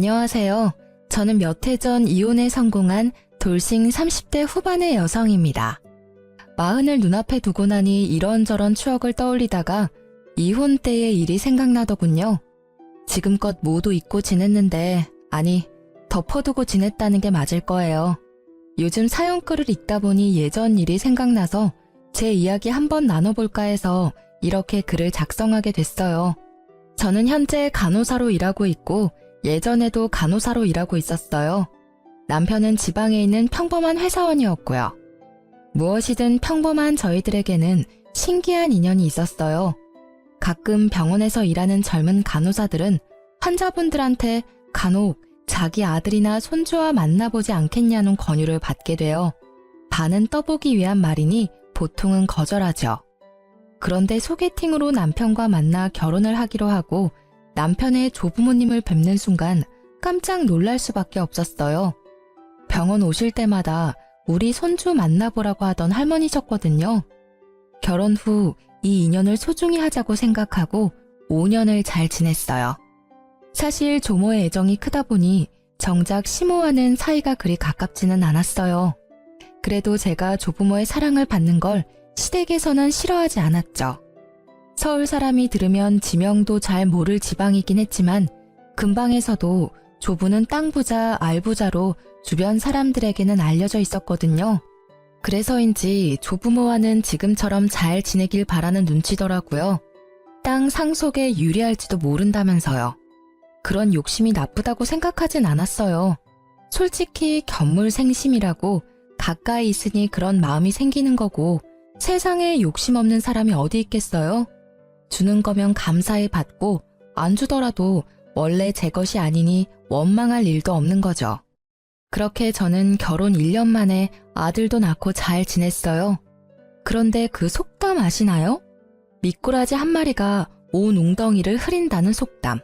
안녕하세요. 저는 몇 해 전 이혼에 성공한 돌싱 30대 후반의 여성입니다. 마흔을 눈앞에 두고 나니 이런저런 추억을 떠올리다가 이혼 때의 일이 생각나더군요. 지금껏 모두 잊고 지냈는데, 아니, 덮어두고 지냈다는 게 맞을 거예요. 요즘 사연글을 읽다 보니 예전 일이 생각나서 제 이야기 한번 나눠볼까 해서 이렇게 글을 작성하게 됐어요. 저는 현재 간호사로 일하고 있고 예전에도 간호사로 일하고 있었어요. 남편은 지방에 있는 평범한 회사원이었고요. 무엇이든 평범한 저희들에게는 신기한 인연이 있었어요. 가끔 병원에서 일하는 젊은 간호사들은 환자분들한테 간혹 자기 아들이나 손주와 만나보지 않겠냐는 권유를 받게 돼요. 반은 떠보기 위한 말이니 보통은 거절하죠. 그런데 소개팅으로 남편과 만나 결혼을 하기로 하고 남편의 조부모님을 뵙는 순간 깜짝 놀랄 수밖에 없었어요. 병원 오실 때마다 우리 손주 만나보라고 하던 할머니셨거든요. 결혼 후 이 인연을 소중히 하자고 생각하고 5년을 잘 지냈어요. 사실 조모의 애정이 크다 보니 정작 시모와는 사이가 그리 가깝지는 않았어요. 그래도 제가 조부모의 사랑을 받는 걸 시댁에서는 싫어하지 않았죠. 서울 사람이 들으면 지명도 잘 모를 지방이긴 했지만 근방에서도 조부는 땅 부자, 알 부자로 주변 사람들에게는 알려져 있었거든요. 그래서인지 조부모와는 지금처럼 잘 지내길 바라는 눈치더라고요. 땅 상속에 유리할지도 모른다면서요. 그런 욕심이 나쁘다고 생각하진 않았어요. 솔직히 견물생심이라고 가까이 있으니 그런 마음이 생기는 거고 세상에 욕심 없는 사람이 어디 있겠어요? 주는 거면 감사히 받고 안 주더라도 원래 제 것이 아니니 원망할 일도 없는 거죠. 그렇게 저는 결혼 1년 만에 아들도 낳고 잘 지냈어요. 그런데 그 속담 아시나요? 미꾸라지 한 마리가 온 웅덩이를 흐린다는 속담.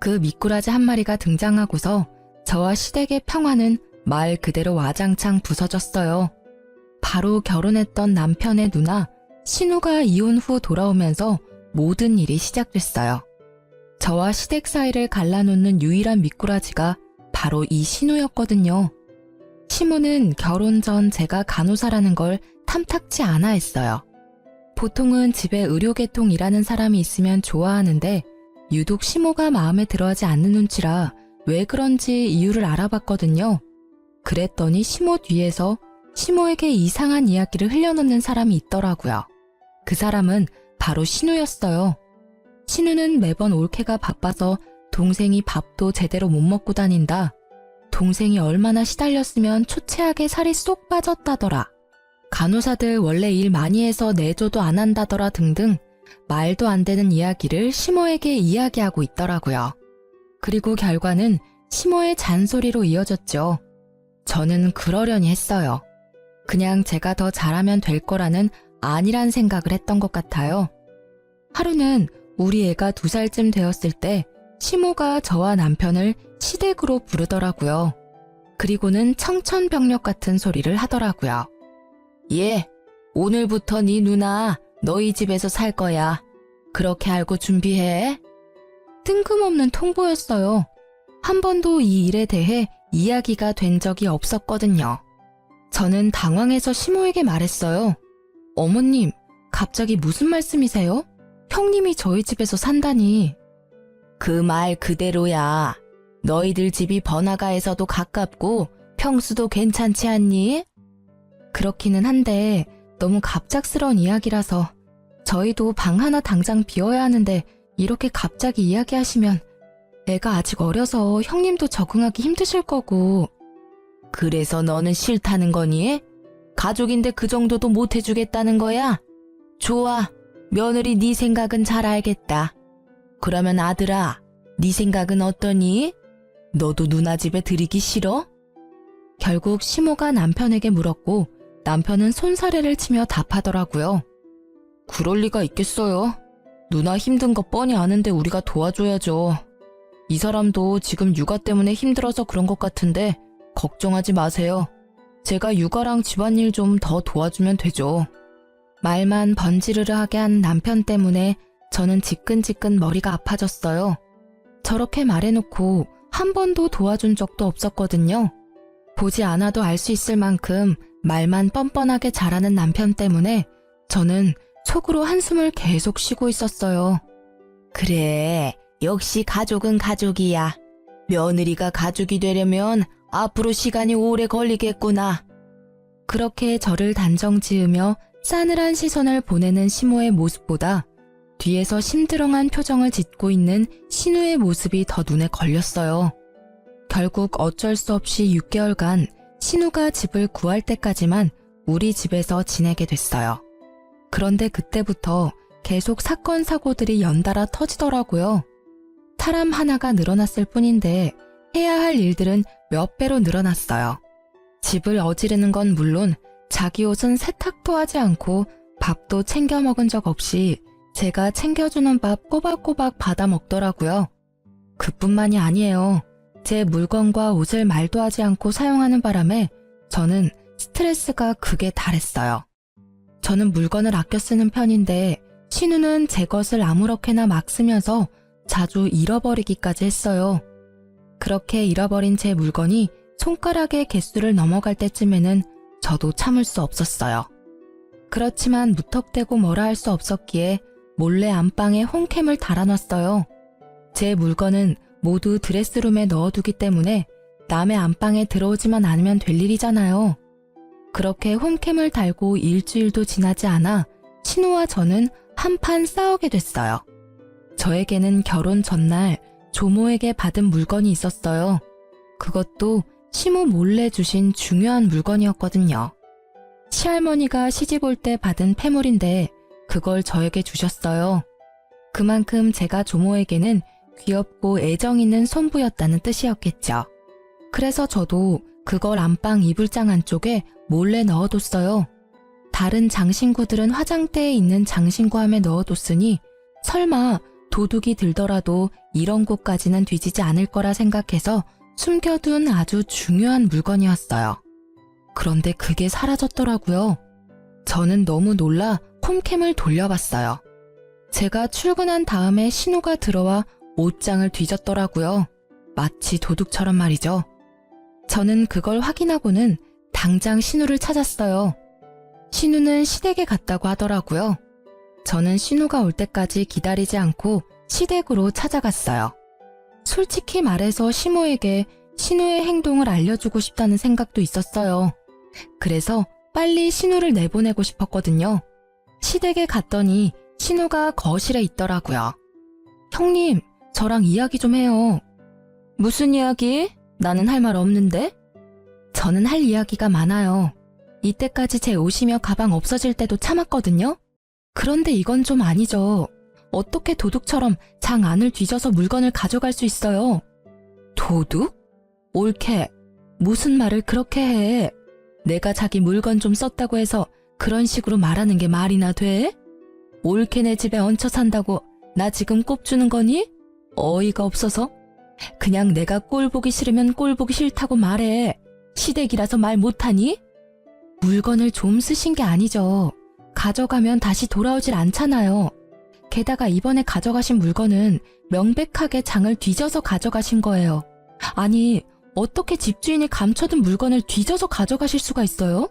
그 미꾸라지 한 마리가 등장하고서 저와 시댁의 평화는 말 그대로 와장창 부서졌어요. 바로 결혼했던 남편의 누나 신우가 이혼 후 돌아오면서 모든 일이 시작됐어요. 저와 시댁 사이를 갈라놓는 유일한 미꾸라지가 바로 이 신우였거든요. 시모는 결혼 전 제가 간호사라는 걸 탐탁치 않아 했어요. 보통은 집에 의료계통 일하는 사람이 있으면 좋아하는데 유독 시모가 마음에 들어하지 않는 눈치라 왜 그런지 이유를 알아봤거든요. 그랬더니 시모 뒤에서 시모에게 이상한 이야기를 흘려놓는 사람이 있더라고요. 그 사람은 바로 신우였어요. 신우는 매번 올케가 바빠서 동생이 밥도 제대로 못 먹고 다닌다. 동생이 얼마나 시달렸으면 초췌하게 살이 쏙 빠졌다더라. 간호사들 원래 일 많이 해서 내조도 안 한다더라 등등 말도 안 되는 이야기를 시모에게 이야기하고 있더라고요. 그리고 결과는 시모의 잔소리로 이어졌죠. 저는 그러려니 했어요. 그냥 제가 더 잘하면 될 거라는 아니란 생각을 했던 것 같아요. 하루는 우리 애가 2살쯤 되었을 때 시모가 저와 남편을 시댁으로 부르더라고요. 그리고는 청천벽력 같은 소리를 하더라고요. 예, 오늘부터 네 누나 너희 집에서 살 거야. 그렇게 알고 준비해. 뜬금없는 통보였어요. 한 번도 이 일에 대해 이야기가 된 적이 없었거든요. 저는 당황해서 시모에게 말했어요. 어머님, 갑자기 무슨 말씀이세요? 형님이 저희 집에서 산다니. 그 말 그대로야. 너희들 집이 번화가에서도 가깝고 평수도 괜찮지 않니? 그렇기는 한데 너무 갑작스러운 이야기라서 저희도 방 하나 당장 비워야 하는데 이렇게 갑자기 이야기하시면 애가 아직 어려서 형님도 적응하기 힘드실 거고. 그래서 너는 싫다는 거니? 가족인데 그 정도도 못 해주겠다는 거야? 좋아. 며느리 네 생각은 잘 알겠다. 그러면 아들아, 네 생각은 어떠니? 너도 누나 집에 들이기 싫어? 결국 시모가 남편에게 물었고 남편은 손사래를 치며 답하더라고요. 그럴 리가 있겠어요. 누나 힘든 거 뻔히 아는데 우리가 도와줘야죠. 이 사람도 지금 육아 때문에 힘들어서 그런 것 같은데 걱정하지 마세요. 제가 육아랑 집안일 좀 더 도와주면 되죠. 말만 번지르르하게 한 남편 때문에 저는 지끈지끈 머리가 아파졌어요. 저렇게 말해놓고 한 번도 도와준 적도 없었거든요. 보지 않아도 알 수 있을 만큼 말만 뻔뻔하게 잘하는 남편 때문에 저는 속으로 한숨을 계속 쉬고 있었어요. 그래, 역시 가족은 가족이야. 며느리가 가족이 되려면 앞으로 시간이 오래 걸리겠구나. 그렇게 저를 단정 지으며 싸늘한 시선을 보내는 시모의 모습보다 뒤에서 심드렁한 표정을 짓고 있는 신우의 모습이 더 눈에 걸렸어요. 결국 어쩔 수 없이 6개월간 신우가 집을 구할 때까지만 우리 집에서 지내게 됐어요. 그런데 그때부터 계속 사건 사고들이 연달아 터지더라고요. 사람 하나가 늘어났을 뿐인데 해야 할 일들은 몇 배로 늘어났어요. 집을 어지르는 건 물론 자기 옷은 세탁도 하지 않고 밥도 챙겨 먹은 적 없이 제가 챙겨주는 밥 꼬박꼬박 받아 먹더라고요. 그뿐만이 아니에요. 제 물건과 옷을 말도 하지 않고 사용하는 바람에 저는 스트레스가 극에 달했어요. 저는 물건을 아껴 쓰는 편인데 신우는 제 것을 아무렇게나 막 쓰면서 자주 잃어버리기까지 했어요. 그렇게 잃어버린 제 물건이 손가락의 개수를 넘어갈 때쯤에는 저도 참을 수 없었어요. 그렇지만 무턱대고 뭐라 할 수 없었기에 몰래 안방에 홈캠을 달아놨어요. 제 물건은 모두 드레스룸에 넣어두기 때문에 남의 안방에 들어오지만 않으면 될 일이잖아요. 그렇게 홈캠을 달고 일주일도 지나지 않아 신우와 저는 한판 싸우게 됐어요. 저에게는 결혼 전날 조모에게 받은 물건이 있었어요. 그것도 시모 몰래 주신 중요한 물건이었거든요. 시할머니가 시집 올 때 받은 패물인데 그걸 저에게 주셨어요. 그만큼 제가 조모에게는 귀엽고 애정 있는 손부였다는 뜻이었겠죠. 그래서 저도 그걸 안방 이불장 안쪽에 몰래 넣어뒀어요. 다른 장신구들은 화장대에 있는 장신구함에 넣어뒀으니 설마 도둑이 들더라도 이런 곳까지는 뒤지지 않을 거라 생각해서 숨겨둔 아주 중요한 물건이었어요. 그런데 그게 사라졌더라고요. 저는 너무 놀라 홈캠을 돌려봤어요. 제가 출근한 다음에 신우가 들어와 옷장을 뒤졌더라고요. 마치 도둑처럼 말이죠. 저는 그걸 확인하고는 당장 신우를 찾았어요. 신우는 시댁에 갔다고 하더라고요. 저는 신우가 올 때까지 기다리지 않고 시댁으로 찾아갔어요. 솔직히 말해서 시모에게 신우의 행동을 알려주고 싶다는 생각도 있었어요. 그래서 빨리 신우를 내보내고 싶었거든요. 시댁에 갔더니 신우가 거실에 있더라고요. 형님, 저랑 이야기 좀 해요. 무슨 이야기? 나는 할 말 없는데? 저는 할 이야기가 많아요. 이때까지 제 옷이며 가방 없어질 때도 참았거든요. 그런데 이건 좀 아니죠. 어떻게 도둑처럼 장 안을 뒤져서 물건을 가져갈 수 있어요? 도둑? 옳게. 무슨 말을 그렇게 해? 내가 자기 물건 좀 썼다고 해서 그런 식으로 말하는 게 말이나 돼? 옳게 내 집에 얹혀 산다고 나 지금 꼽주는 거니? 어이가 없어서? 그냥 내가 꼴 보기 싫으면 꼴 보기 싫다고 말해. 시댁이라서 말 못하니? 물건을 좀 쓰신 게 아니죠. 가져가면 다시 돌아오질 않잖아요. 게다가 이번에 가져가신 물건은 명백하게 장을 뒤져서 가져가신 거예요. 아니, 어떻게 집주인이 감춰둔 물건을 뒤져서 가져가실 수가 있어요?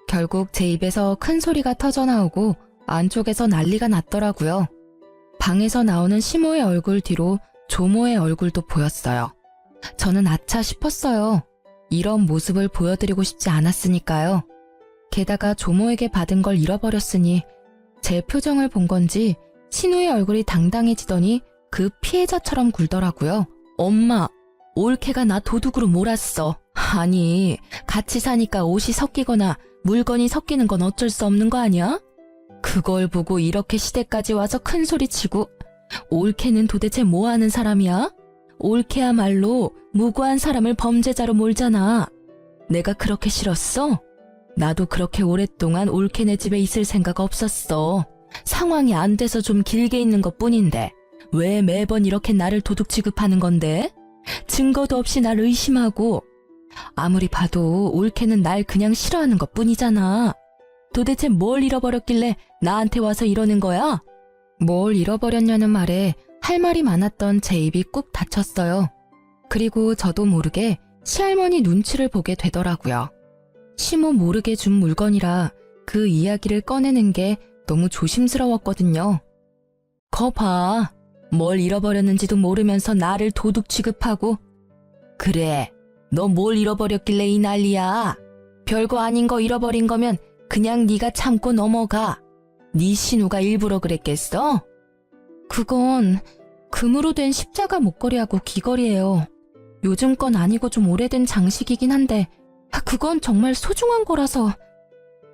결국 제 입에서 큰 소리가 터져나오고 안쪽에서 난리가 났더라고요. 방에서 나오는 시모의 얼굴 뒤로 조모의 얼굴도 보였어요. 저는 아차 싶었어요. 이런 모습을 보여드리고 싶지 않았으니까요. 게다가 조모에게 받은 걸 잃어버렸으니 제 표정을 본 건지 신우의 얼굴이 당당해지더니 그 피해자처럼 굴더라고요. 엄마, 올케가 나 도둑으로 몰았어. 아니, 같이 사니까 옷이 섞이거나 물건이 섞이는 건 어쩔 수 없는 거 아니야? 그걸 보고 이렇게 시댁까지 와서 큰 소리치고 올케는 도대체 뭐 하는 사람이야? 올케야말로 무고한 사람을 범죄자로 몰잖아. 내가 그렇게 싫었어? 나도 그렇게 오랫동안 올케네 집에 있을 생각 없었어. 상황이 안 돼서 좀 길게 있는 것뿐인데 왜 매번 이렇게 나를 도둑 취급하는 건데? 증거도 없이 날 의심하고 아무리 봐도 올케는 날 그냥 싫어하는 것뿐이잖아. 도대체 뭘 잃어버렸길래 나한테 와서 이러는 거야? 뭘 잃어버렸냐는 말에 할 말이 많았던 제 입이 꾹 닫혔어요. 그리고 저도 모르게 시할머니 눈치를 보게 되더라고요. 시모 모르게 준 물건이라 그 이야기를 꺼내는 게 너무 조심스러웠거든요. 거 봐. 뭘 잃어버렸는지도 모르면서 나를 도둑 취급하고. 그래, 너 뭘 잃어버렸길래 이 난리야. 별거 아닌 거 잃어버린 거면 그냥 네가 참고 넘어가. 네 신우가 일부러 그랬겠어? 그건 금으로 된 십자가 목걸이하고 귀걸이에요. 요즘 건 아니고 좀 오래된 장식이긴 한데 그건 정말 소중한 거라서.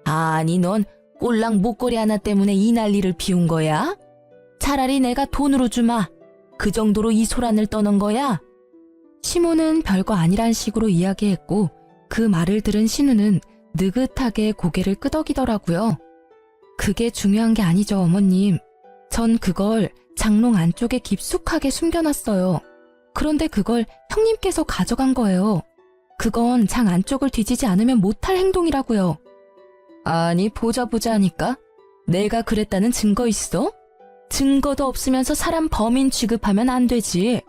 아니, 넌 꼴랑 목걸이 하나 때문에 이 난리를 피운 거야? 차라리 내가 돈으로 주마. 그 정도로 이 소란을 떠는 거야? 시모는 별거 아니란 식으로 이야기했고 그 말을 들은 신우는 느긋하게 고개를 끄덕이더라고요. 그게 중요한 게 아니죠, 어머님. 전 그걸 장롱 안쪽에 깊숙하게 숨겨놨어요. 그런데 그걸 형님께서 가져간 거예요. 그건 장 안쪽을 뒤지지 않으면 못할 행동이라고요. 아니, 보자 하니까? 내가 그랬다는 증거 있어? 증거도 없으면서 사람 범인 취급하면 안 되지.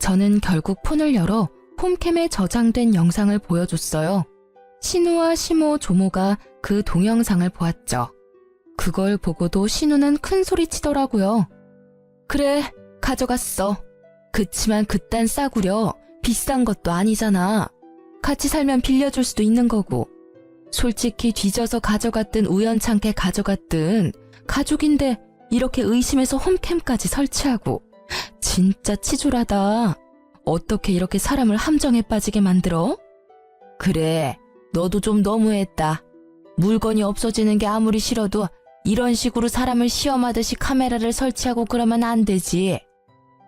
저는 결국 폰을 열어 홈캠에 저장된 영상을 보여줬어요. 신우와 시모, 조모가 그 동영상을 보았죠. 그걸 보고도 신우는 큰 소리 치더라고요. 그래, 가져갔어. 그치만 그딴 싸구려 비싼 것도 아니잖아. 같이 살면 빌려줄 수도 있는 거고. 솔직히 뒤져서 가져갔든 우연찮게 가져갔든 가족인데 이렇게 의심해서 홈캠까지 설치하고. 진짜 치졸하다. 어떻게 이렇게 사람을 함정에 빠지게 만들어? 그래, 너도 좀 너무했다. 물건이 없어지는 게 아무리 싫어도 이런 식으로 사람을 시험하듯이 카메라를 설치하고 그러면 안 되지.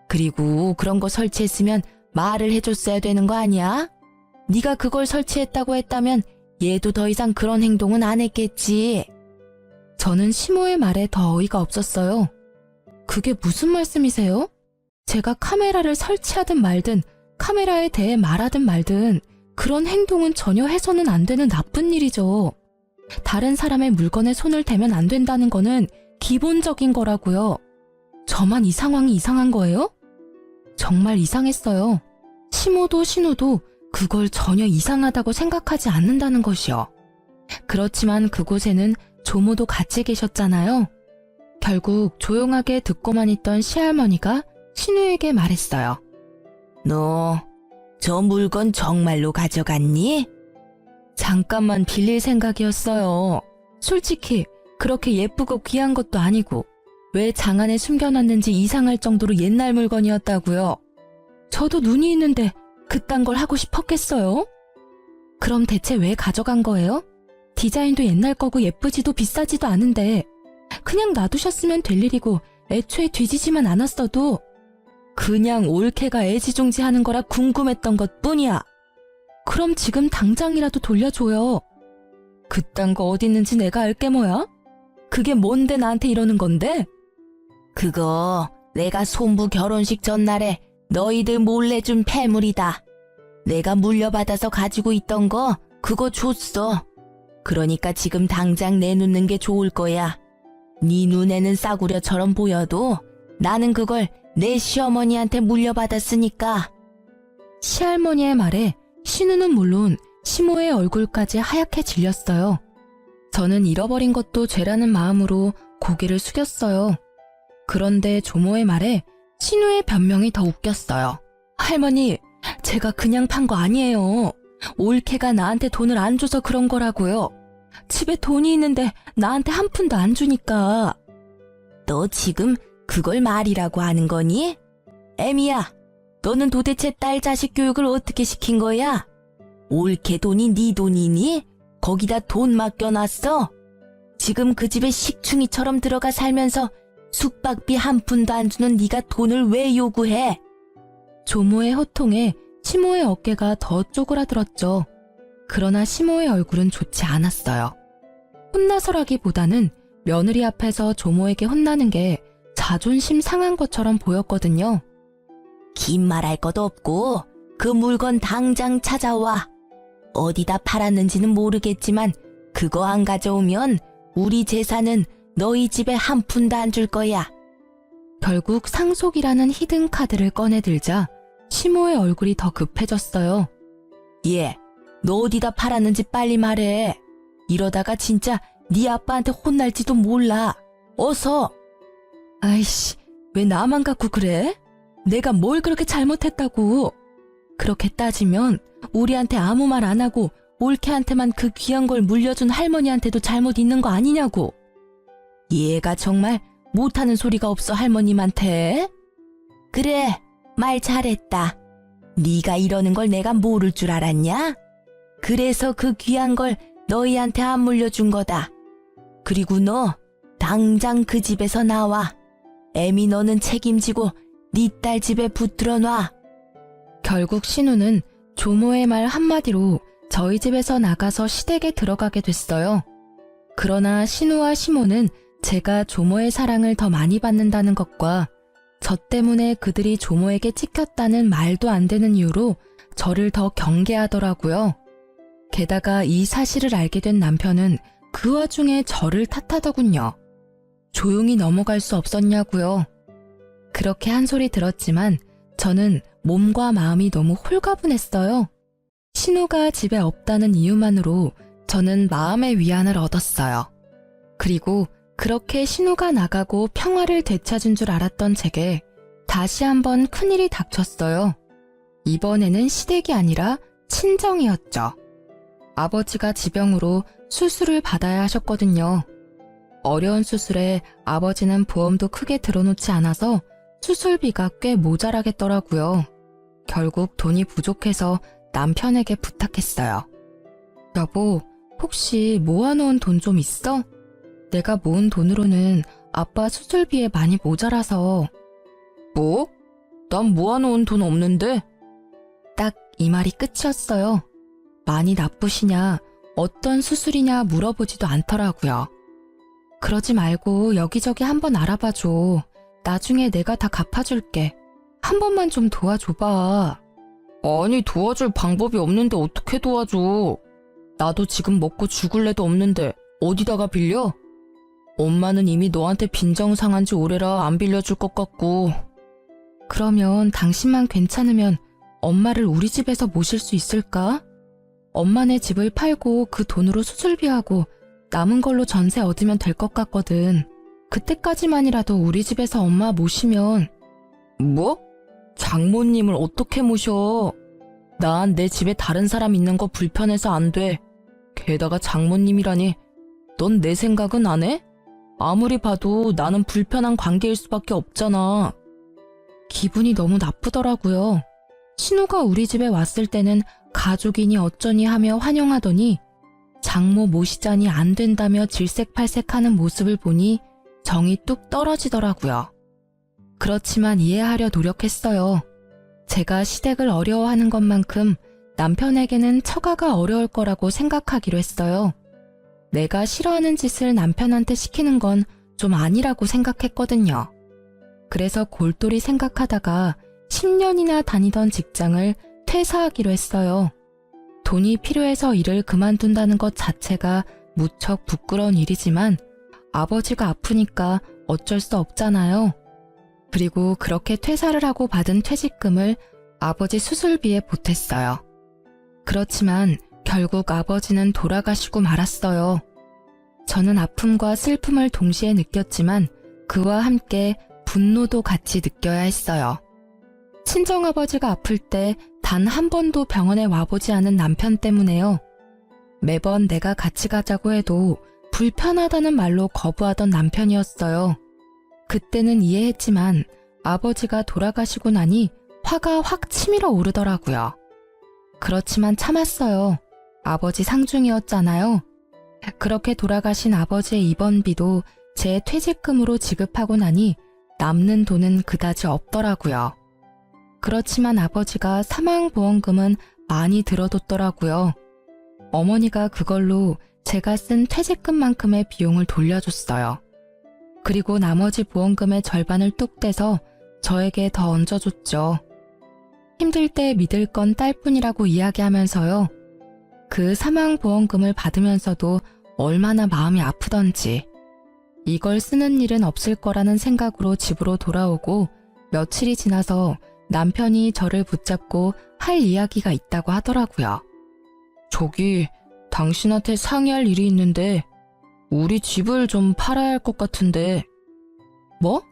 그리고 그런 거 설치했으면 말을 해줬어야 되는 거 아니야? 네가 그걸 설치했다고 했다면 얘도 더 이상 그런 행동은 안 했겠지. 저는 시모의 말에 더 어이가 없었어요. 그게 무슨 말씀이세요? 제가 카메라를 설치하든 말든 카메라에 대해 말하든 말든 그런 행동은 전혀 해서는 안 되는 나쁜 일이죠. 다른 사람의 물건에 손을 대면 안 된다는 거는 기본적인 거라고요. 저만 이 상황이 이상한 거예요? 정말 이상했어요. 시모도 신우도 그걸 전혀 이상하다고 생각하지 않는다는 것이요. 그렇지만 그곳에는 조모도 같이 계셨잖아요. 결국 조용하게 듣고만 있던 시할머니가 신우에게 말했어요. 너 저 물건 정말로 가져갔니? 잠깐만 빌릴 생각이었어요. 솔직히 그렇게 예쁘고 귀한 것도 아니고 왜 장 안에 숨겨놨는지 이상할 정도로 옛날 물건이었다고요. 저도 눈이 있는데 그딴 걸 하고 싶었겠어요? 그럼 대체 왜 가져간 거예요? 디자인도 옛날 거고 예쁘지도 비싸지도 않은데 그냥 놔두셨으면 될 일이고 애초에 뒤지지만 않았어도 그냥 올케가 애지중지하는 거라 궁금했던 것뿐이야. 그럼 지금 당장이라도 돌려줘요. 그딴 거 어딨는지 내가 알게 뭐야? 그게 뭔데 나한테 이러는 건데? 그거 내가 손부 결혼식 전날에 너희들 몰래 준 폐물이다. 내가 물려받아서 가지고 있던 거 그거 줬어. 그러니까 지금 당장 내놓는 게 좋을 거야. 네 눈에는 싸구려처럼 보여도 나는 그걸 내 시어머니한테 물려받았으니까. 시할머니의 말에 신우는 물론 시모의 얼굴까지 하얗게 질렸어요. 저는 잃어버린 것도 죄라는 마음으로 고개를 숙였어요. 그런데 조모의 말에 신우의 변명이 더 웃겼어요. 할머니, 제가 그냥 판 거 아니에요. 올케가 나한테 돈을 안 줘서 그런 거라고요. 집에 돈이 있는데 나한테 한 푼도 안 주니까. 너 지금 그걸 말이라고 하는 거니? 애미야, 너는 도대체 딸 자식 교육을 어떻게 시킨 거야? 올케 돈이 네 돈이니? 거기다 돈 맡겨놨어? 지금 그 집에 식충이처럼 들어가 살면서 숙박비 한 푼도 안 주는 네가 돈을 왜 요구해? 조모의 호통에 시모의 어깨가 더 쪼그라들었죠. 그러나 시모의 얼굴은 좋지 않았어요. 혼나서라기보다는 며느리 앞에서 조모에게 혼나는 게 자존심 상한 것처럼 보였거든요. 긴 말할 것도 없고 그 물건 당장 찾아와. 어디다 팔았는지는 모르겠지만 그거 안 가져오면 우리 재산은 너희 집에 한 푼도 안 줄 거야. 결국 상속이라는 히든 카드를 꺼내들자 시모의 얼굴이 더 급해졌어요. 얘, 너 어디다 팔았는지 빨리 말해. 이러다가 진짜 네 아빠한테 혼날지도 몰라. 어서. 아이씨, 왜 나만 갖고 그래? 내가 뭘 그렇게 잘못했다고. 그렇게 따지면 우리한테 아무 말 안 하고 올케한테만 그 귀한 걸 물려준 할머니한테도 잘못 있는 거 아니냐고. 얘가 정말 못하는 소리가 없어 할머님한테. 그래, 말 잘했다. 네가 이러는 걸 내가 모를 줄 알았냐? 그래서 그 귀한 걸 너희한테 안 물려준 거다. 그리고 너 당장 그 집에서 나와. 애미 너는 책임지고 네 딸 집에 붙들어 놔. 결국 신우는 조모의 말 한마디로 저희 집에서 나가서 시댁에 들어가게 됐어요. 그러나 신우와 시모는 제가 조모의 사랑을 더 많이 받는다는 것과 저 때문에 그들이 조모에게 찍혔다는 말도 안 되는 이유로 저를 더 경계하더라고요. 게다가 이 사실을 알게 된 남편은 그 와중에 저를 탓하더군요. 조용히 넘어갈 수 없었냐고요. 그렇게 한 소리 들었지만 저는 몸과 마음이 너무 홀가분했어요. 신우가 집에 없다는 이유만으로 저는 마음의 위안을 얻었어요. 그리고 그렇게 신우가 나가고 평화를 되찾은 줄 알았던 제게 다시 한번 큰일이 닥쳤어요. 이번에는 시댁이 아니라 친정이었죠. 아버지가 지병으로 수술을 받아야 하셨거든요. 어려운 수술에 아버지는 보험도 크게 들어놓지 않아서 수술비가 꽤 모자라겠더라고요. 결국 돈이 부족해서 남편에게 부탁했어요. 여보, 혹시 모아놓은 돈 좀 있어? 내가 모은 돈으로는 아빠 수술비에 많이 모자라서. 뭐? 난 모아놓은 돈 없는데? 딱 이 말이 끝이었어요. 많이 나쁘시냐, 어떤 수술이냐 물어보지도 않더라고요. 그러지 말고 여기저기 한번 알아봐줘. 나중에 내가 다 갚아줄게. 한 번만 좀 도와줘봐. 아니, 도와줄 방법이 없는데 어떻게 도와줘? 나도 지금 먹고 죽을 애도 없는데 어디다가 빌려? 엄마는 이미 너한테 빈정 상한 지 오래라 안 빌려줄 것 같고. 그러면 당신만 괜찮으면 엄마를 우리 집에서 모실 수 있을까? 엄마네 집을 팔고 그 돈으로 수술비하고 남은 걸로 전세 얻으면 될 것 같거든. 그때까지만이라도 우리 집에서 엄마 모시면. 뭐? 장모님을 어떻게 모셔? 난 내 집에 다른 사람 있는 거 불편해서 안 돼. 게다가 장모님이라니. 넌 내 생각은 안 해? 아무리 봐도 나는 불편한 관계일 수밖에 없잖아. 기분이 너무 나쁘더라고요. 신우가 우리 집에 왔을 때는 가족이니 어쩌니 하며 환영하더니 장모 모시자니 안 된다며 질색팔색하는 모습을 보니 정이 뚝 떨어지더라고요. 그렇지만 이해하려 노력했어요. 제가 시댁을 어려워하는 것만큼 남편에게는 처가가 어려울 거라고 생각하기로 했어요. 내가 싫어하는 짓을 남편한테 시키는 건 좀 아니라고 생각했거든요. 그래서 골똘히 생각하다가 10년이나 다니던 직장을 퇴사하기로 했어요. 돈이 필요해서 일을 그만둔다는 것 자체가 무척 부끄러운 일이지만 아버지가 아프니까 어쩔 수 없잖아요. 그리고 그렇게 퇴사를 하고 받은 퇴직금을 아버지 수술비에 보탰어요. 그렇지만 결국 아버지는 돌아가시고 말았어요. 저는 아픔과 슬픔을 동시에 느꼈지만 그와 함께 분노도 같이 느껴야 했어요. 친정아버지가 아플 때 단 한 번도 병원에 와보지 않은 남편 때문에요. 매번 내가 같이 가자고 해도 불편하다는 말로 거부하던 남편이었어요. 그때는 이해했지만 아버지가 돌아가시고 나니 화가 확 치밀어 오르더라고요. 그렇지만 참았어요. 아버지 상중이었잖아요. 그렇게 돌아가신 아버지의 입원비도 제 퇴직금으로 지급하고 나니 남는 돈은 그다지 없더라고요. 그렇지만 아버지가 사망보험금은 많이 들어뒀더라고요. 어머니가 그걸로 제가 쓴 퇴직금만큼의 비용을 돌려줬어요. 그리고 나머지 보험금의 절반을 뚝 떼서 저에게 더 얹어줬죠. 힘들 때 믿을 건 딸뿐이라고 이야기하면서요. 그 사망보험금을 받으면서도 얼마나 마음이 아프던지. 이걸 쓰는 일은 없을 거라는 생각으로 집으로 돌아오고 며칠이 지나서 남편이 저를 붙잡고 할 이야기가 있다고 하더라고요. 저기, 당신한테 상의할 일이 있는데 우리 집을 좀 팔아야 할 것 같은데. 뭐?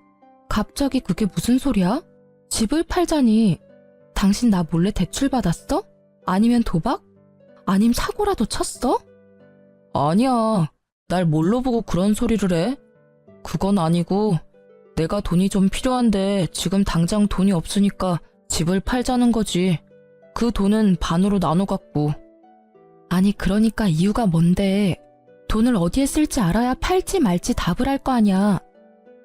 갑자기 그게 무슨 소리야? 집을 팔자니. 당신 나 몰래 대출 받았어? 아니면 도박? 아님 사고라도 쳤어? 아니야. 날 뭘로 보고 그런 소리를 해? 그건 아니고 내가 돈이 좀 필요한데 지금 당장 돈이 없으니까 집을 팔자는 거지. 그 돈은 반으로 나눠 갖고. 아니 그러니까 이유가 뭔데? 돈을 어디에 쓸지 알아야 팔지 말지 답을 할 거 아니야.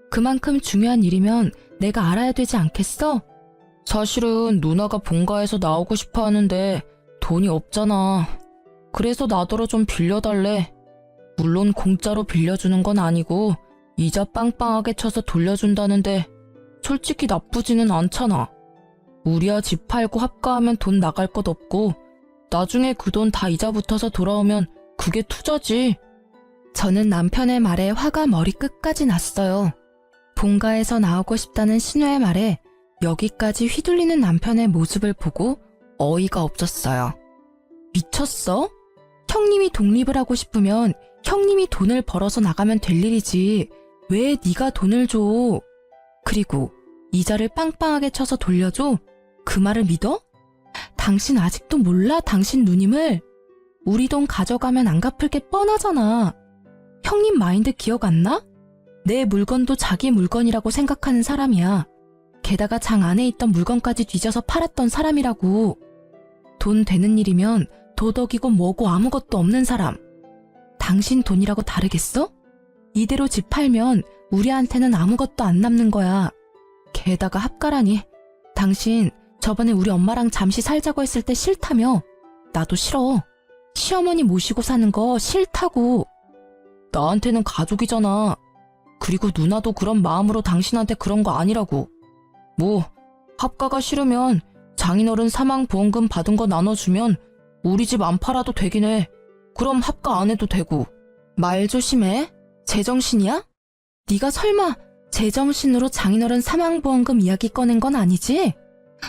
그만큼 중요한 일이면 내가 알아야 되지 않겠어? 사실은 누나가 본가에서 나오고 싶어 하는데 돈이 없잖아. 그래서 나더러 좀 빌려달래. 물론 공짜로 빌려주는 건 아니고 이자 빵빵하게 쳐서 돌려준다는데 솔직히 나쁘지는 않잖아. 우리야 집 팔고 합가하면 돈 나갈 것 없고 나중에 그 돈 다 이자 붙어서 돌아오면 그게 투자지. 저는 남편의 말에 화가 머리끝까지 났어요. 본가에서 나오고 싶다는 신우의 말에 여기까지 휘둘리는 남편의 모습을 보고 어이가 없었어요. 미쳤어? 형님이 독립을 하고 싶으면 형님이 돈을 벌어서 나가면 될 일이지. 왜 네가 돈을 줘? 그리고 이자를 빵빵하게 쳐서 돌려줘? 그 말을 믿어? 당신 아직도 몰라 당신 누님을? 우리 돈 가져가면 안 갚을 게 뻔하잖아. 형님 마인드 기억 안 나? 내 물건도 자기 물건이라고 생각하는 사람이야. 게다가 장 안에 있던 물건까지 뒤져서 팔았던 사람이라고. 돈 되는 일이면 도덕이고 뭐고 아무것도 없는 사람. 당신 돈이라고 다르겠어? 이대로 집 팔면 우리한테는 아무것도 안 남는 거야. 게다가 합가라니. 당신 저번에 우리 엄마랑 잠시 살자고 했을 때 싫다며. 나도 싫어. 시어머니 모시고 사는 거 싫다고. 나한테는 가족이잖아. 그리고 누나도 그런 마음으로 당신한테 그런 거 아니라고. 뭐 합가가 싫으면 장인어른 사망보험금 받은 거 나눠주면 우리 집 안 팔아도 되긴 해. 그럼 합가 안 해도 되고. 말 조심해. 제정신이야? 네가 설마 제정신으로 장인어른 사망보험금 이야기 꺼낸 건 아니지?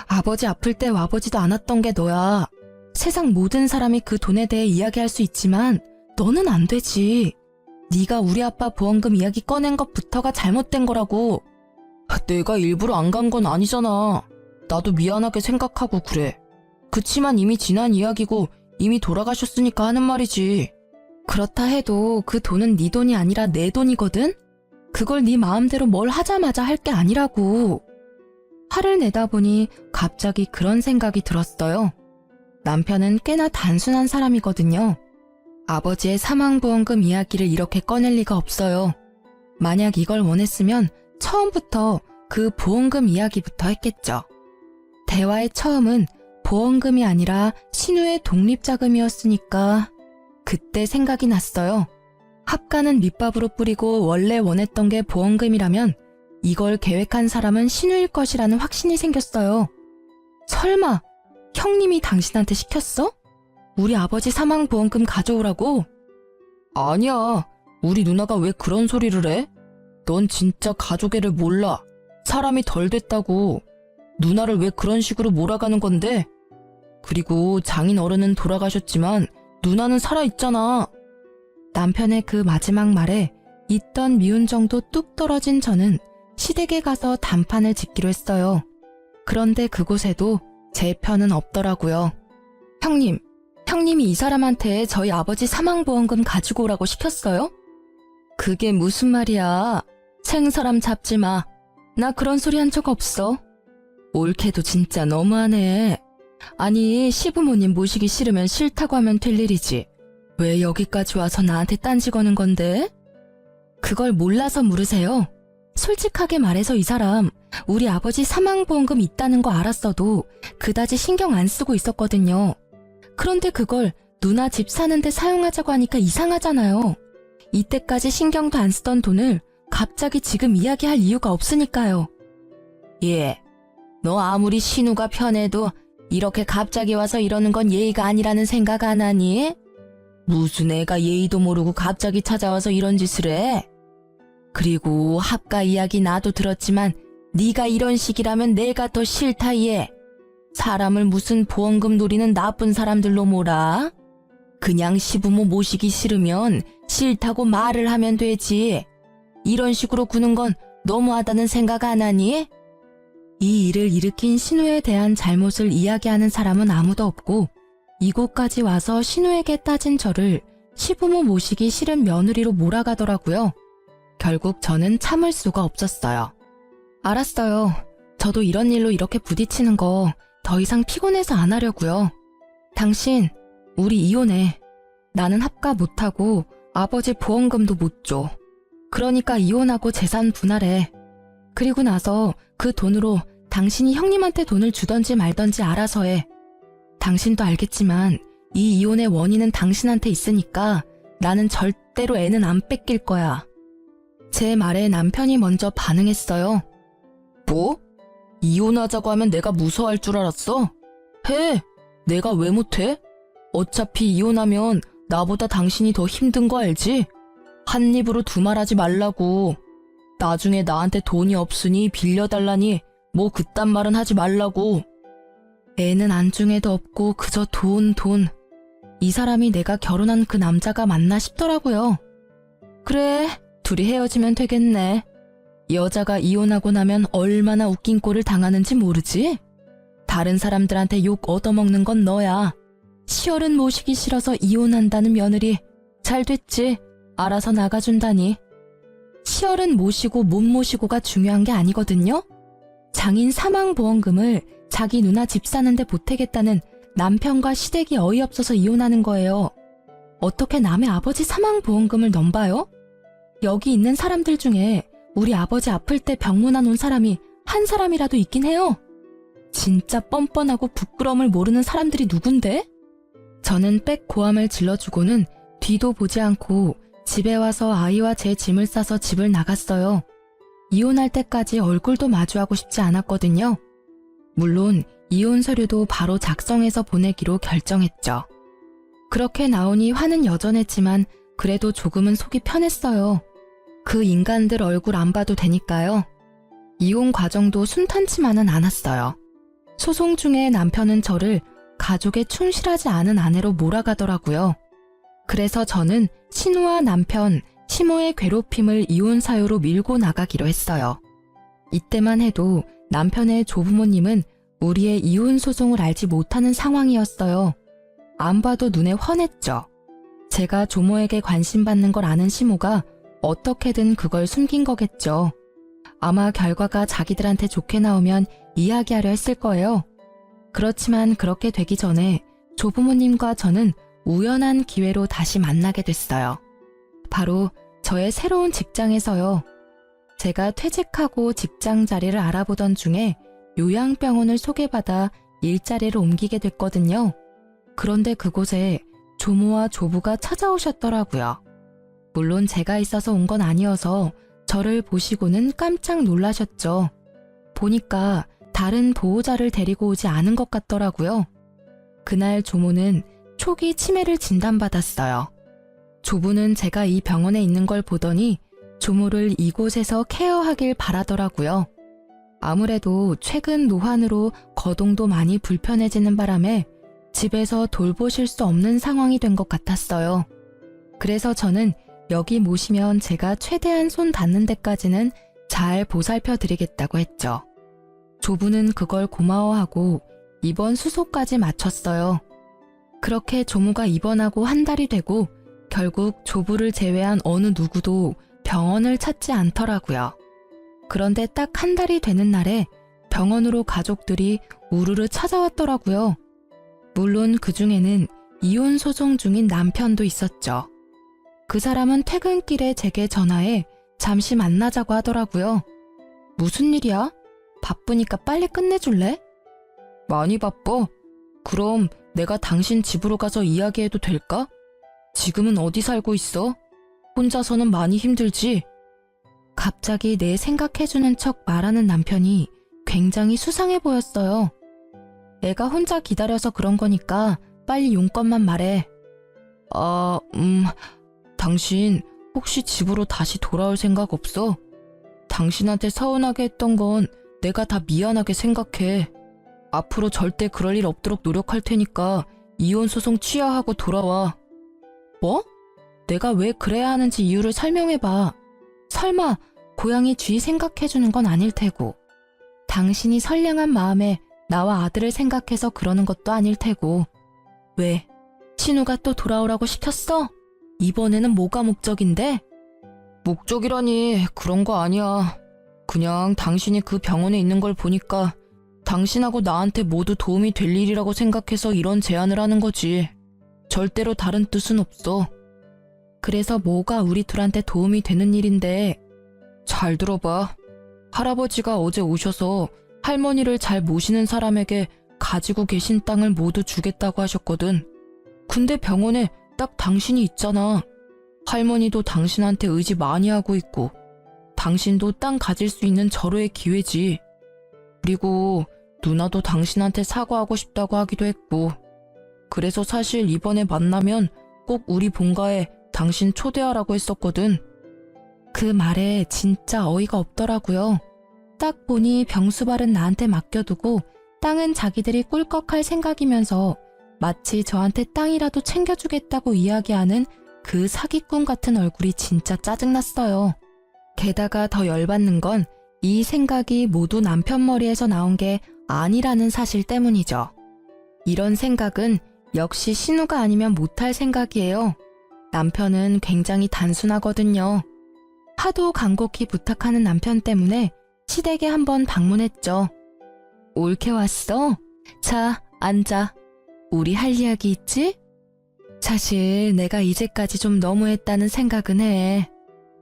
아버지 아플 때 와보지도 않았던 게 너야. 세상 모든 사람이 그 돈에 대해 이야기할 수 있지만 너는 안 되지. 네가 우리 아빠 보험금 이야기 꺼낸 것부터가 잘못된 거라고. 내가 일부러 안 간 건 아니잖아. 나도 미안하게 생각하고 그래. 그치만 이미 지난 이야기고 이미 돌아가셨으니까 하는 말이지. 그렇다 해도 그 돈은 네 돈이 아니라 내 돈이거든? 그걸 네 마음대로 뭘 하자마자 할 게 아니라고. 화를 내다 보니 갑자기 그런 생각이 들었어요. 남편은 꽤나 단순한 사람이거든요. 아버지의 사망보험금 이야기를 이렇게 꺼낼 리가 없어요. 만약 이걸 원했으면 처음부터 그 보험금 이야기부터 했겠죠. 대화의 처음은 보험금이 아니라 신우의 독립자금이었으니까 그때 생각이 났어요. 합가는 밑밥으로 뿌리고 원래 원했던 게 보험금이라면 이걸 계획한 사람은 신우일 것이라는 확신이 생겼어요. 설마 형님이 당신한테 시켰어? 우리 아버지 사망보험금 가져오라고? 아니야. 우리 누나가 왜 그런 소리를 해? 넌 진짜 가족애를 몰라. 사람이 덜 됐다고. 누나를 왜 그런 식으로 몰아가는 건데? 그리고 장인 어른은 돌아가셨지만 누나는 살아있잖아. 남편의 그 마지막 말에 있던 미운 정도 뚝 떨어진 저는 시댁에 가서 단판을 짓기로 했어요. 그런데 그곳에도 제 편은 없더라고요. 형님이 이 사람한테 저희 아버지 사망보험금 가지고 오라고 시켰어요? 그게 무슨 말이야. 생사람 잡지 마. 나 그런 소리 한 적 없어. 옳게도 진짜 너무하네. 아니 시부모님 모시기 싫으면 싫다고 하면 될 일이지. 왜 여기까지 와서 나한테 딴지 거는 건데? 그걸 몰라서 물으세요. 솔직하게 말해서 이 사람 우리 아버지 사망보험금 있다는 거 알았어도 그다지 신경 안 쓰고 있었거든요. 그런데 그걸 누나 집 사는데 사용하자고 하니까 이상하잖아요. 이때까지 신경도 안 쓰던 돈을 갑자기 지금 이야기할 이유가 없으니까요. 예, 너 아무리 신우가 편해도 이렇게 갑자기 와서 이러는 건 예의가 아니라는 생각 안 하니? 무슨 애가 예의도 모르고 갑자기 찾아와서 이런 짓을 해? 그리고 합가 이야기 나도 들었지만 네가 이런 식이라면 내가 더 싫다 얘. 사람을 무슨 보험금 노리는 나쁜 사람들로 몰아? 그냥 시부모 모시기 싫으면 싫다고 말을 하면 되지. 이런 식으로 구는 건 너무하다는 생각 안 하니? 이 일을 일으킨 신우에 대한 잘못을 이야기하는 사람은 아무도 없고 이곳까지 와서 신우에게 따진 저를 시부모 모시기 싫은 며느리로 몰아가더라고요. 결국 저는 참을 수가 없었어요. 알았어요. 저도 이런 일로 이렇게 부딪히는 거 더 이상 피곤해서 안 하려고요. 당신, 우리 이혼해. 나는 합가 못하고 아버지 보험금도 못 줘. 그러니까 이혼하고 재산 분할해. 그리고 나서 그 돈으로 당신이 형님한테 돈을 주던지 말던지 알아서 해. 당신도 알겠지만 이 이혼의 원인은 당신한테 있으니까 나는 절대로 애는 안 뺏길 거야. 제 말에 남편이 먼저 반응했어요. 뭐? 이혼하자고 하면 내가 무서워할 줄 알았어? 해! 내가 왜 못해? 어차피 이혼하면 나보다 당신이 더 힘든 거 알지? 한 입으로 두 말하지 말라고. 나중에 나한테 돈이 없으니 빌려달라니 뭐 그딴 말은 하지 말라고. 애는 안중에도 없고 그저 돈. 이 사람이 내가 결혼한 그 남자가 맞나 싶더라고요. 그래, 둘이 헤어지면 되겠네. 여자가 이혼하고 나면 얼마나 웃긴 꼴을 당하는지 모르지? 다른 사람들한테 욕 얻어먹는 건 너야. 시어른 모시기 싫어서 이혼한다는 며느리. 잘 됐지. 알아서 나가준다니. 시어른 모시고 못 모시고가 중요한 게 아니거든요. 장인 사망보험금을 자기 누나 집 사는데 보태겠다는 남편과 시댁이 어이없어서 이혼하는 거예요. 어떻게 남의 아버지 사망보험금을 넘봐요? 여기 있는 사람들 중에 우리 아버지 아플 때 병문안 온 사람이 한 사람이라도 있긴 해요. 진짜 뻔뻔하고 부끄러움을 모르는 사람들이 누군데? 저는 빽 고함을 질러주고는 뒤도 보지 않고 집에 와서 아이와 제 짐을 싸서 집을 나갔어요. 이혼할 때까지 얼굴도 마주하고 싶지 않았거든요. 물론 이혼 서류도 바로 작성해서 보내기로 결정했죠. 그렇게 나오니 화는 여전했지만 그래도 조금은 속이 편했어요. 그 인간들 얼굴 안 봐도 되니까요. 이혼 과정도 순탄치만은 않았어요. 소송 중에 남편은 저를 가족에 충실하지 않은 아내로 몰아가더라고요. 그래서 저는 신우와 남편, 시모의 괴롭힘을 이혼 사유로 밀고 나가기로 했어요. 이때만 해도 남편의 조부모님은 우리의 이혼 소송을 알지 못하는 상황이었어요. 안 봐도 눈에 훤했죠. 제가 조모에게 관심받는 걸 아는 시모가 어떻게든 그걸 숨긴 거겠죠. 아마 결과가 자기들한테 좋게 나오면 이야기하려 했을 거예요. 그렇지만 그렇게 되기 전에 조부모님과 저는 우연한 기회로 다시 만나게 됐어요. 바로 저의 새로운 직장에서요. 제가 퇴직하고 직장 자리를 알아보던 중에 요양병원을 소개받아 일자리를 옮기게 됐거든요. 그런데 그곳에 조모와 조부가 찾아오셨더라고요. 물론 제가 있어서 온 건 아니어서 저를 보시고는 깜짝 놀라셨죠. 보니까 다른 보호자를 데리고 오지 않은 것 같더라고요. 그날 조모는 초기 치매를 진단받았어요. 조부는 제가 이 병원에 있는 걸 보더니 조모를 이곳에서 케어하길 바라더라고요. 아무래도 최근 노환으로 거동도 많이 불편해지는 바람에 집에서 돌보실 수 없는 상황이 된 것 같았어요. 그래서 저는 여기 모시면 제가 최대한 손 닿는 데까지는 잘 보살펴 드리겠다고 했죠. 조부는 그걸 고마워하고 입원 수소까지 마쳤어요. 그렇게 조모가 입원하고 한 달이 되고 결국 조부를 제외한 어느 누구도 병원을 찾지 않더라고요. 그런데 딱 한 달이 되는 날에 병원으로 가족들이 우르르 찾아왔더라고요. 물론 그 중에는 이혼 소송 중인 남편도 있었죠. 그 사람은 퇴근길에 제게 전화해 잠시 만나자고 하더라고요. 무슨 일이야? 바쁘니까 빨리 끝내줄래? 많이 바빠? 그럼 내가 당신 집으로 가서 이야기해도 될까? 지금은 어디 살고 있어? 혼자서는 많이 힘들지? 갑자기 내 생각해주는 척 말하는 남편이 굉장히 수상해 보였어요. 애가 혼자 기다려서 그런 거니까 빨리 용건만 말해. 당신 혹시 집으로 다시 돌아올 생각 없어? 당신한테 서운하게 했던 건 내가 다 미안하게 생각해. 앞으로 절대 그럴 일 없도록 노력할 테니까 이혼 소송 취하하고 돌아와. 뭐? 내가 왜 그래야 하는지 이유를 설명해봐. 설마 고양이 쥐 생각해주는 건 아닐 테고, 당신이 선량한 마음에 나와 아들을 생각해서 그러는 것도 아닐 테고. 왜? 신우가 또 돌아오라고 시켰어? 이번에는 뭐가 목적인데? 목적이라니 그런 거 아니야. 그냥 당신이 그 병원에 있는 걸 보니까 당신하고 나한테 모두 도움이 될 일이라고 생각해서 이런 제안을 하는 거지. 절대로 다른 뜻은 없어. 그래서 뭐가 우리 둘한테 도움이 되는 일인데? 잘 들어봐. 할아버지가 어제 오셔서 할머니를 잘 모시는 사람에게 가지고 계신 땅을 모두 주겠다고 하셨거든. 근데 병원에 딱 당신이 있잖아. 할머니도 당신한테 의지 많이 하고 있고, 당신도 땅 가질 수 있는 절호의 기회지. 그리고 누나도 당신한테 사과하고 싶다고 하기도 했고, 그래서 사실 이번에 만나면 꼭 우리 본가에 당신 초대하라고 했었거든. 그 말에 진짜 어이가 없더라고요. 딱 보니 병수발은 나한테 맡겨두고 땅은 자기들이 꿀꺽할 생각이면서 마치 저한테 땅이라도 챙겨주겠다고 이야기하는 그 사기꾼 같은 얼굴이 진짜 짜증났어요. 게다가 더 열받는 건 이 생각이 모두 남편 머리에서 나온 게 아니라는 사실 때문이죠. 이런 생각은 역시 신우가 아니면 못할 생각이에요. 남편은 굉장히 단순하거든요. 하도 간곡히 부탁하는 남편 때문에 시댁에 한번 방문했죠. 옳게 왔어? 자, 앉아. 우리 할 이야기 있지? 사실 내가 이제까지 좀 너무했다는 생각은 해.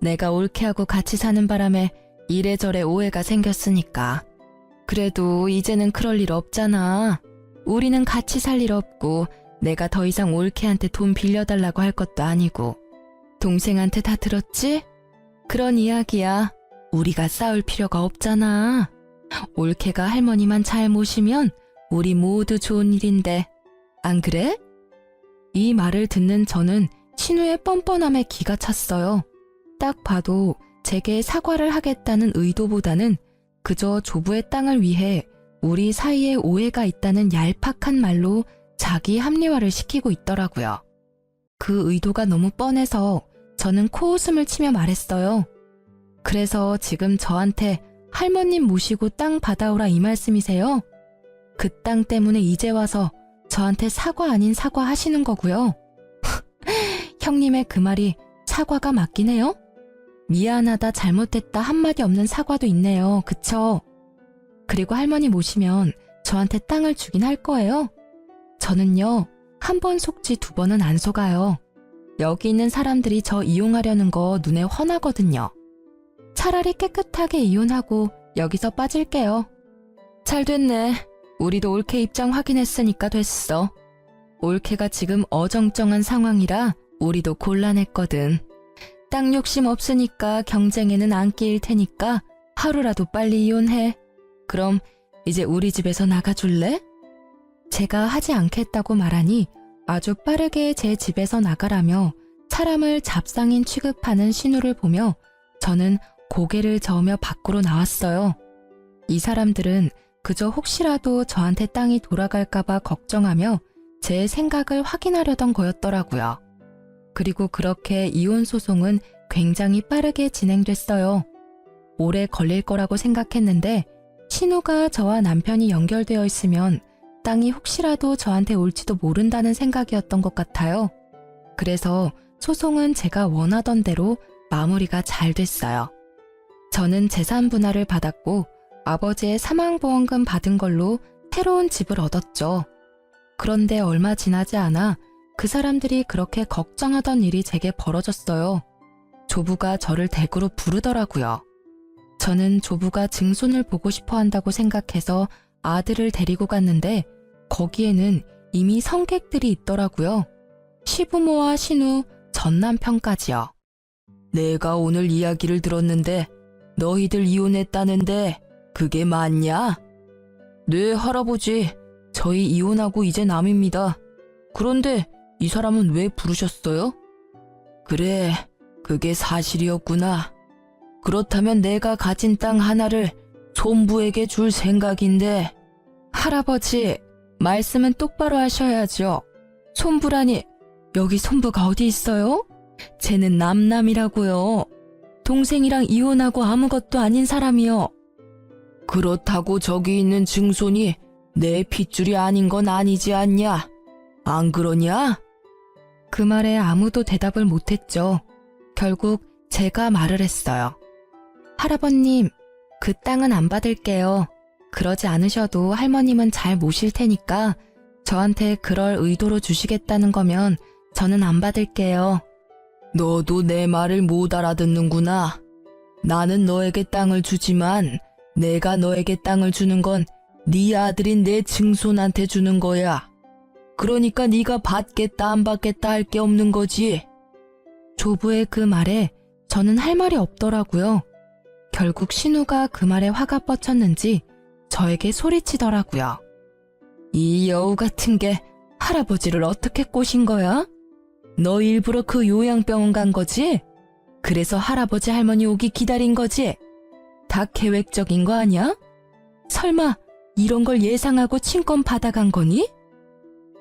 내가 올케하고 같이 사는 바람에 이래저래 오해가 생겼으니까. 그래도 이제는 그럴 일 없잖아. 우리는 같이 살 일 없고 내가 더 이상 올케한테 돈 빌려달라고 할 것도 아니고. 동생한테 다 들었지? 그런 이야기야. 우리가 싸울 필요가 없잖아. 올케가 할머니만 잘 모시면 우리 모두 좋은 일인데. 안 그래? 이 말을 듣는 저는 신우의 뻔뻔함에 기가 찼어요. 딱 봐도 제게 사과를 하겠다는 의도보다는 그저 조부의 땅을 위해 우리 사이에 오해가 있다는 얄팍한 말로 자기 합리화를 시키고 있더라고요. 그 의도가 너무 뻔해서 저는 코웃음을 치며 말했어요. 그래서 지금 저한테 할머님 모시고 땅 받아오라 이 말씀이세요? 그 땅 때문에 이제 와서 저한테 사과 아닌 사과 하시는 거고요. 형님의 그 말이 사과가 맞긴 해요? 미안하다, 잘못됐다 한마디 없는 사과도 있네요. 그쵸? 그리고 할머니 모시면 저한테 땅을 주긴 할 거예요. 저는요, 한 번 속지 두 번은 안 속아요. 여기 있는 사람들이 저 이용하려는 거 눈에 훤하거든요. 차라리 깨끗하게 이혼하고 여기서 빠질게요. 잘 됐네. 우리도 올케 입장 확인했으니까 됐어. 올케가 지금 어정쩡한 상황이라 우리도 곤란했거든. 땅 욕심 없으니까 경쟁에는 안 끼일 테니까 하루라도 빨리 이혼해. 그럼 이제 우리 집에서 나가줄래? 제가 하지 않겠다고 말하니 아주 빠르게 제 집에서 나가라며 사람을 잡상인 취급하는 신우를 보며 저는 고개를 저으며 밖으로 나왔어요. 이 사람들은 그저 혹시라도 저한테 땅이 돌아갈까봐 걱정하며 제 생각을 확인하려던 거였더라고요. 그리고 그렇게 이혼 소송은 굉장히 빠르게 진행됐어요. 오래 걸릴 거라고 생각했는데 신우가 저와 남편이 연결되어 있으면 땅이 혹시라도 저한테 올지도 모른다는 생각이었던 것 같아요. 그래서 소송은 제가 원하던 대로 마무리가 잘 됐어요. 저는 재산 분할을 받았고 아버지의 사망보험금 받은 걸로 새로운 집을 얻었죠. 그런데 얼마 지나지 않아 그 사람들이 그렇게 걱정하던 일이 제게 벌어졌어요. 조부가 저를 댁으로 부르더라고요. 저는 조부가 증손을 보고 싶어 한다고 생각해서 아들을 데리고 갔는데 거기에는 이미 성객들이 있더라고요. 시부모와 신우, 전남편까지요. 내가 오늘 이야기를 들었는데 너희들 이혼했다는데 그게 맞냐? 네, 할아버지. 저희 이혼하고 이제 남입니다. 그런데 이 사람은 왜 부르셨어요? 그래, 그게 사실이었구나. 그렇다면 내가 가진 땅 하나를 손부에게 줄 생각인데. 할아버지, 말씀은 똑바로 하셔야죠. 손부라니, 여기 손부가 어디 있어요? 쟤는 남남이라고요. 동생이랑 이혼하고 아무것도 아닌 사람이요. 그렇다고 저기 있는 증손이 내 핏줄이 아닌 건 아니지 않냐? 안 그러냐? 그 말에 아무도 대답을 못했죠. 결국 제가 말을 했어요. 할아버님, 그 땅은 안 받을게요. 그러지 않으셔도 할머님은 잘 모실 테니까 저한테 그럴 의도로 주시겠다는 거면 저는 안 받을게요. 너도 내 말을 못 알아듣는구나. 나는 너에게 땅을 주지만 내가 너에게 땅을 주는 건 네 아들인 내 증손한테 주는 거야. 그러니까 네가 받겠다 안 받겠다 할 게 없는 거지. 조부의 그 말에 저는 할 말이 없더라고요. 결국 신우가 그 말에 화가 뻗쳤는지 저에게 소리치더라고요. 이 여우 같은 게 할아버지를 어떻게 꼬신 거야? 너 일부러 그 요양병원 간 거지? 그래서 할아버지 할머니 오기 기다린 거지? 다 계획적인 거 아니야? 설마 이런 걸 예상하고 친권 받아간 거니?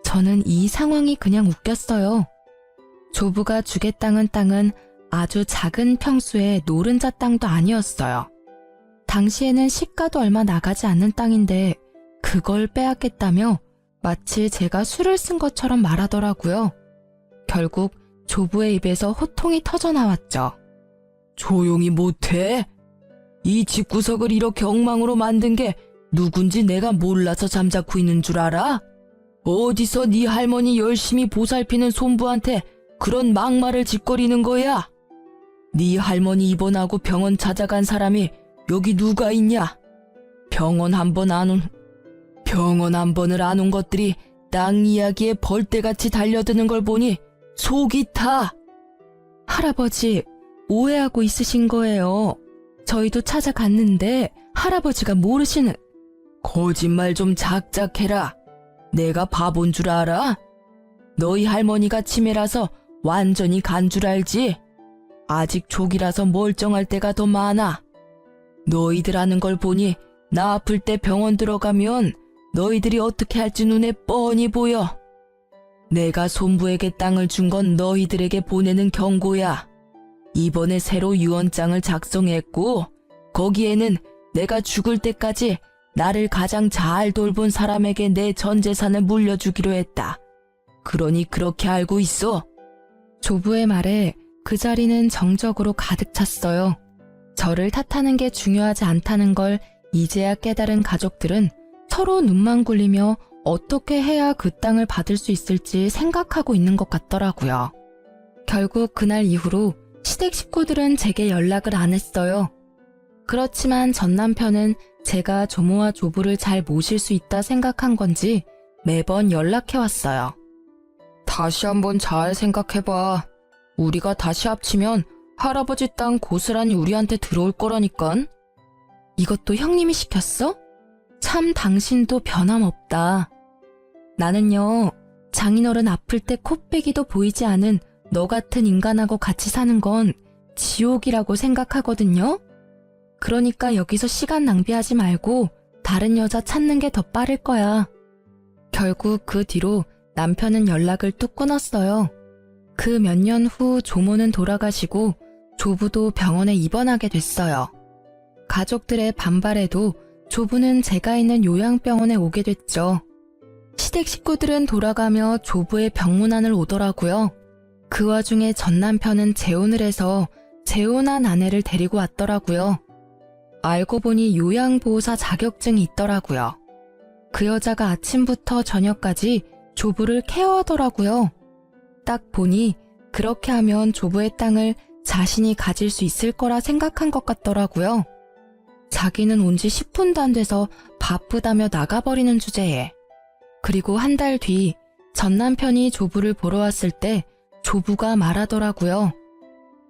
저는 이 상황이 그냥 웃겼어요. 조부가 주겠다는 땅은 아주 작은 평수의 노른자 땅도 아니었어요. 당시에는 시가도 얼마 나가지 않는 땅인데 그걸 빼앗겠다며 마치 제가 수를 쓴 것처럼 말하더라고요. 결국 조부의 입에서 호통이 터져나왔죠. 조용히 못해? 이 집구석을 이렇게 엉망으로 만든 게 누군지 내가 몰라서 잠자코 있는 줄 알아? 어디서 네 할머니 열심히 보살피는 손부한테 그런 막말을 짓거리는 거야? 네 할머니 입원하고 병원 찾아간 사람이 여기 누가 있냐? 병원 한 번을 안 온 것들이 땅 이야기에 벌떼같이 달려드는 걸 보니 속이 타. 할아버지, 오해하고 있으신 거예요. 저희도 찾아갔는데 할아버지가 모르시는... 거짓말 좀 작작해라. 내가 바본 줄 알아? 너희 할머니가 치매라서 완전히 간 줄 알지? 아직 족이라서 멀쩡할 때가 더 많아. 너희들 하는 걸 보니 나 아플 때 병원 들어가면 너희들이 어떻게 할지 눈에 뻔히 보여. 내가 손부에게 땅을 준 건 너희들에게 보내는 경고야. 이번에 새로 유언장을 작성했고 거기에는 내가 죽을 때까지 나를 가장 잘 돌본 사람에게 내 전 재산을 물려주기로 했다. 그러니 그렇게 알고 있어. 조부의 말에 그 자리는 정적으로 가득 찼어요. 저를 탓하는 게 중요하지 않다는 걸 이제야 깨달은 가족들은 서로 눈만 굴리며 어떻게 해야 그 땅을 받을 수 있을지 생각하고 있는 것 같더라고요. 결국 그날 이후로 시댁 식구들은 제게 연락을 안 했어요. 그렇지만 전 남편은 제가 조모와 조부를 잘 모실 수 있다 생각한 건지 매번 연락해왔어요. 다시 한번 잘 생각해봐. 우리가 다시 합치면 할아버지 땅 고스란히 우리한테 들어올 거라니깐. 이것도 형님이 시켰어? 참 당신도 변함없다. 나는요, 장인어른 아플 때 코빼기도 보이지 않은 너 같은 인간하고 같이 사는 건 지옥이라고 생각하거든요. 그러니까 여기서 시간 낭비하지 말고 다른 여자 찾는 게 더 빠를 거야. 결국 그 뒤로 남편은 연락을 뚝 끊었어요. 그 몇 년 후 조모는 돌아가시고 조부도 병원에 입원하게 됐어요. 가족들의 반발에도 조부는 제가 있는 요양병원에 오게 됐죠. 시댁 식구들은 돌아가며 조부의 병문안을 오더라고요. 그 와중에 전 남편은 재혼을 해서 재혼한 아내를 데리고 왔더라고요. 알고 보니 요양보호사 자격증이 있더라고요. 그 여자가 아침부터 저녁까지 조부를 케어하더라고요. 딱 보니 그렇게 하면 조부의 땅을 자신이 가질 수 있을 거라 생각한 것 같더라고요. 자기는 온 지 10분도 안 돼서 바쁘다며 나가버리는 주제에. 그리고 한 달 뒤 전 남편이 조부를 보러 왔을 때 조부가 말하더라고요.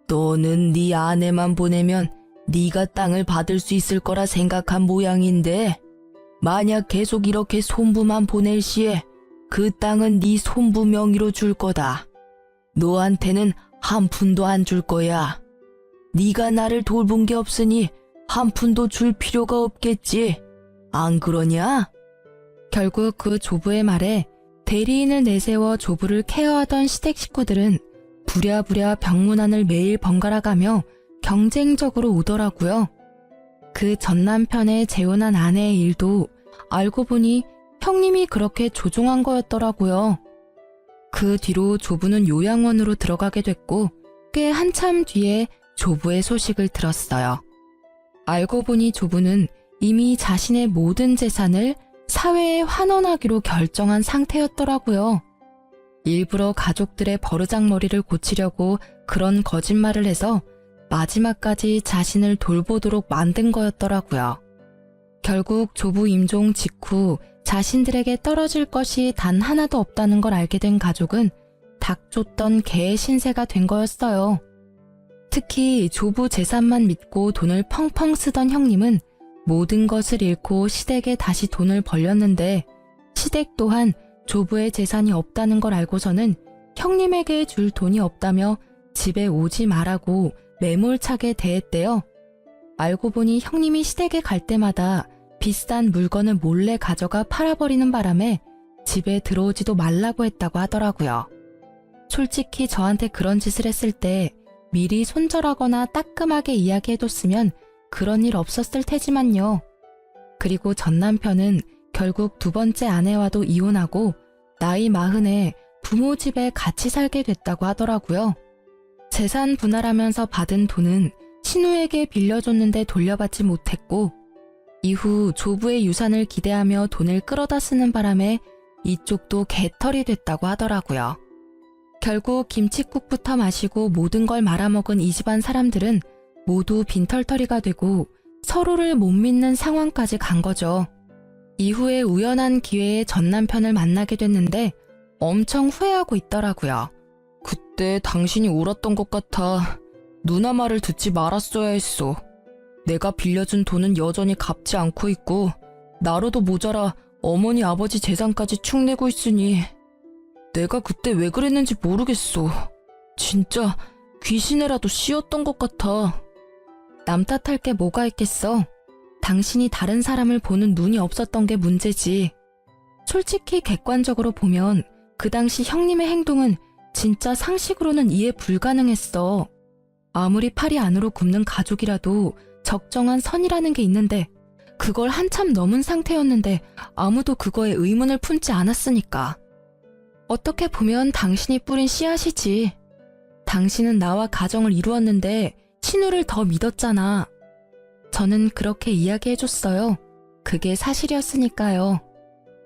너는 네 아내만 보내면 네가 땅을 받을 수 있을 거라 생각한 모양인데 만약 계속 이렇게 손부만 보낼 시에 그 땅은 네 손부 명의로 줄 거다. 너한테는 한 푼도 안 줄 거야. 네가 나를 돌본 게 없으니 한 푼도 줄 필요가 없겠지. 안 그러냐? 결국 그 조부의 말에 대리인을 내세워 조부를 케어하던 시댁 식구들은 부랴부랴 병문안을 매일 번갈아가며 경쟁적으로 오더라고요. 그 전 남편의 재혼한 아내의 일도 알고 보니 형님이 그렇게 조종한 거였더라고요. 그 뒤로 조부는 요양원으로 들어가게 됐고 꽤 한참 뒤에 조부의 소식을 들었어요. 알고 보니 조부는 이미 자신의 모든 재산을 사회에 환원하기로 결정한 상태였더라고요. 일부러 가족들의 버르장머리를 고치려고 그런 거짓말을 해서 마지막까지 자신을 돌보도록 만든 거였더라고요. 결국 조부 임종 직후 자신들에게 떨어질 것이 단 하나도 없다는 걸 알게 된 가족은 닭 쫓던 개의 신세가 된 거였어요. 특히 조부 재산만 믿고 돈을 펑펑 쓰던 형님은 모든 것을 잃고 시댁에 다시 돈을 벌렸는데 시댁 또한 조부의 재산이 없다는 걸 알고서는 형님에게 줄 돈이 없다며 집에 오지 말라고 매몰차게 대했대요. 알고 보니 형님이 시댁에 갈 때마다 비싼 물건을 몰래 가져가 팔아버리는 바람에 집에 들어오지도 말라고 했다고 하더라고요. 솔직히 저한테 그런 짓을 했을 때 미리 손절하거나 따끔하게 이야기해뒀으면 그런 일 없었을 테지만요. 그리고 전 남편은 결국 두 번째 아내와도 이혼하고 나이 40에 부모 집에 같이 살게 됐다고 하더라고요. 재산 분할하면서 받은 돈은 신우에게 빌려줬는데 돌려받지 못했고 이후 조부의 유산을 기대하며 돈을 끌어다 쓰는 바람에 이쪽도 개털이 됐다고 하더라고요. 결국 김칫국부터 마시고 모든 걸 말아먹은 이 집안 사람들은 모두 빈털터리가 되고 서로를 못 믿는 상황까지 간 거죠. 이후에 우연한 기회에 전 남편을 만나게 됐는데 엄청 후회하고 있더라고요. 그때 당신이 옳았던 것 같아. 누나 말을 듣지 말았어야 했어. 내가 빌려준 돈은 여전히 갚지 않고 있고 나로도 모자라 어머니 아버지 재산까지 축 내고 있으니 내가 그때 왜 그랬는지 모르겠어. 진짜 귀신에라도 씌었던 것 같아. 남 탓할 게 뭐가 있겠어. 당신이 다른 사람을 보는 눈이 없었던 게 문제지. 솔직히 객관적으로 보면 그 당시 형님의 행동은 진짜 상식으로는 이해 불가능했어. 아무리 팔이 안으로 굽는 가족이라도 적정한 선이라는 게 있는데 그걸 한참 넘은 상태였는데 아무도 그거에 의문을 품지 않았으니까. 어떻게 보면 당신이 뿌린 씨앗이지. 당신은 나와 가정을 이루었는데 신우를 더 믿었잖아. 저는 그렇게 이야기해줬어요. 그게 사실이었으니까요.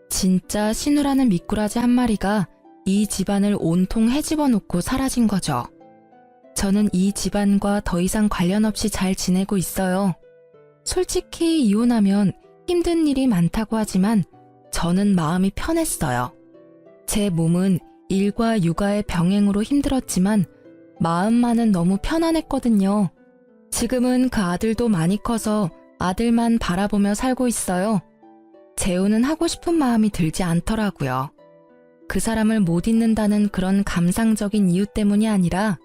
진짜 신우라는 미꾸라지 한 마리가 이 집안을 온통 헤집어 놓고 사라진 거죠. 저는 이 집안과 더 이상 관련 없이 잘 지내고 있어요. 솔직히 이혼하면 힘든 일이 많다고 하지만 저는 마음이 편했어요. 제 몸은 일과 육아의 병행으로 힘들었지만 마음만은 너무 편안했거든요. 지금은 그 아들도 많이 커서 아들만 바라보며 살고 있어요. 재혼은 하고 싶은 마음이 들지 않더라고요. 그 사람을 못 잊는다는 그런 감상적인 이유 때문이 아니라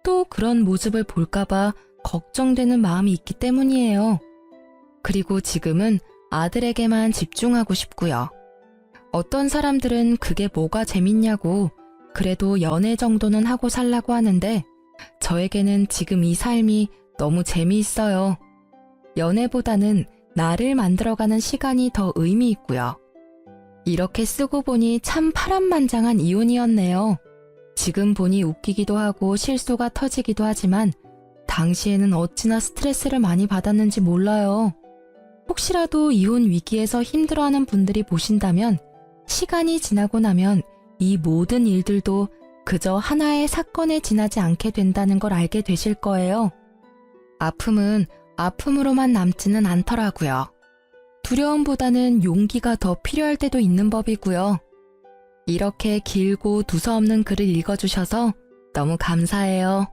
또 그런 모습을 볼까봐 걱정되는 마음이 있기 때문이에요. 그리고 지금은 아들에게만 집중하고 싶고요. 어떤 사람들은 그게 뭐가 재밌냐고 그래도 연애 정도는 하고 살라고 하는데 저에게는 지금 이 삶이 너무 재미있어요. 연애보다는 나를 만들어가는 시간이 더 의미 있고요. 이렇게 쓰고 보니 참 파란만장한 이혼이었네요. 지금 보니 웃기기도 하고 실수가 터지기도 하지만 당시에는 어찌나 스트레스를 많이 받았는지 몰라요. 혹시라도 이혼 위기에서 힘들어하는 분들이 보신다면 시간이 지나고 나면 이 모든 일들도 그저 하나의 사건에 지나지 않게 된다는 걸 알게 되실 거예요. 아픔은 아픔으로만 남지는 않더라고요. 두려움보다는 용기가 더 필요할 때도 있는 법이고요. 이렇게 길고 두서없는 글을 읽어주셔서 너무 감사해요.